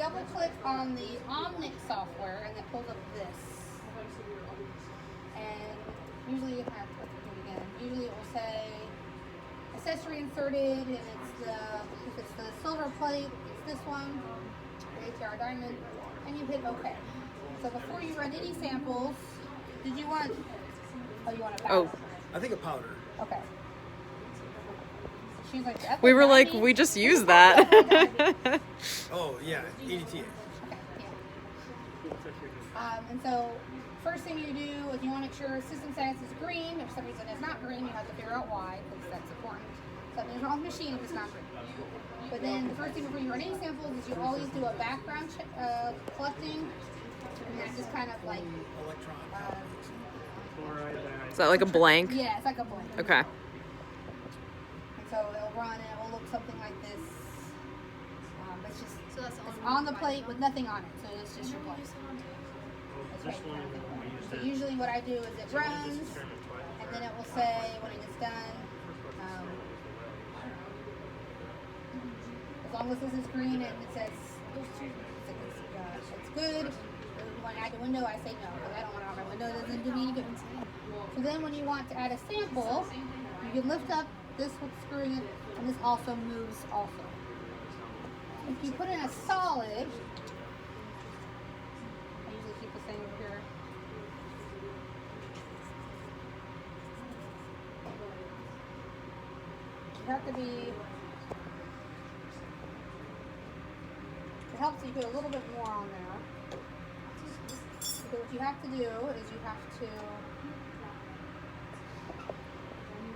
double click on the Omnic software and it pulls up this. And usually it has, usually it will say accessory inserted, and if it's the silver plate, it's this one, the ATR Diamond, and you hit OK. So before you run any samples, did you want, you want a powder? Oh. I think a powder. Okay. She's like, We were like, we just used that. Oh, yeah, EDTA. Okay, yeah. And so, first thing you do is you want to make sure system status is green. If for some reason it's not green, you have to figure out why, because that's important. Something's wrong with the machine if it's not green. But then the first thing before you run any samples is you always do a background collecting. And that just kind of like... Is that like a blank? Yeah, it's like a blank. Okay. And so it'll run and it will look something like this. It's just it's on the plate with nothing on it, so it's just your plate. Okay. So usually what I do is it runs, and then it will say when it gets done, as long as this is green and it says it's good. When I add a window, I say no, because I don't want it on my window. It doesn't do me any good. So then when you want to add a sample, you can lift up this with screwing it, and this also moves also. If you put in a solid, I usually keep the same over here. You have to be, it helps you put a little bit more on there. So what you have to do is you have to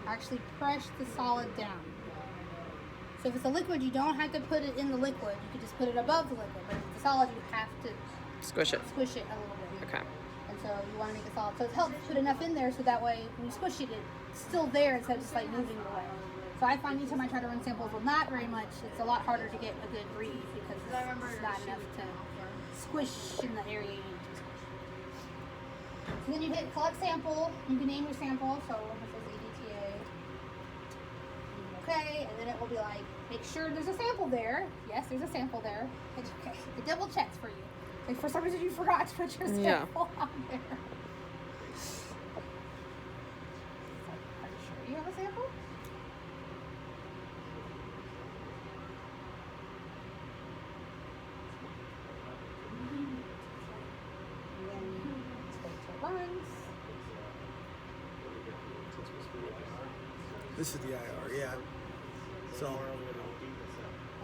actually press the solid down. So if it's a liquid, you don't have to put it in the liquid. You can just put it above the liquid. But if it's a solid, you have to Squish it. Squish it a little bit. Okay. And so you want to make it solid. So it helps put enough in there so that way when you squish it, it's still there instead of just like moving away. So I find anytime I try to run samples with not very much, it's a lot harder to get a good read because it's not enough to squish in the area you need to squish. So then you hit collect sample. You can name your sample. So it says EDTA. Okay, and then it will be like, make sure there's a sample there. Yes, there's a sample there. It's okay. It double checks for you. Like for some reason you forgot to put your sample on there. Are you sure you have a sample? And then let's wait till it runs. This is the IR, yeah. So, And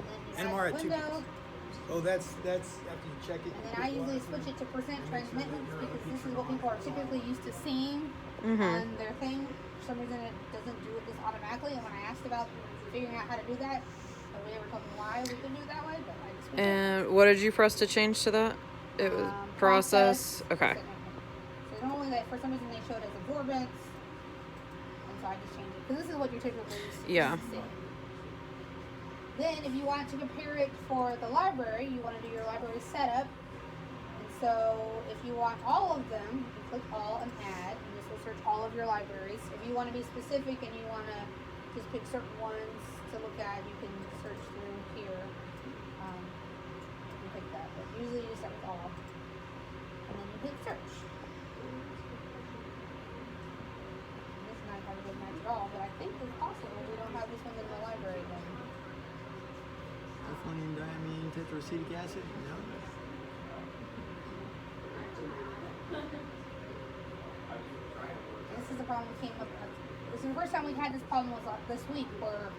then you NMR set at the 2 window. gigs. Oh, that's after you check it. And then I usually switch it to percent transmittance because this is what people are typically used to seeing on their thing. For some reason it doesn't do this automatically, and when I asked about figuring out how to do that, nobody ever told me why we could do it that way, but I just switched it. And what did you press to change to that? It was process. Okay. So normally they, for some reason they show it as absorbance, and so I just changed it. Because this is what you're typically used to seeing. Then if you want to compare it for the library, you want to do your library setup. And so if you want all of them, you can click all and add, and this will search all of your libraries. If you want to be specific and you want to just pick certain ones to look at, you can search through here. You can pick that, but usually you start with all. And then you hit search. And this might have a good match at all, but I think it's possible we don't have this one in the library then. Ammonium diamine tetraacetic acid? No. This is the problem we came up with. This is the first time we've had this problem was this week where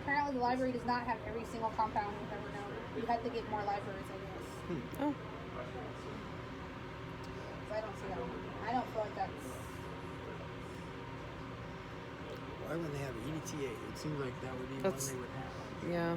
apparently the library does not have every single compound we've ever known. We had to get more libraries, I guess. Oh. So I don't see that one. I don't feel like that's... Why wouldn't they have EDTA? It seems like that would be one That's- they would have. Yeah.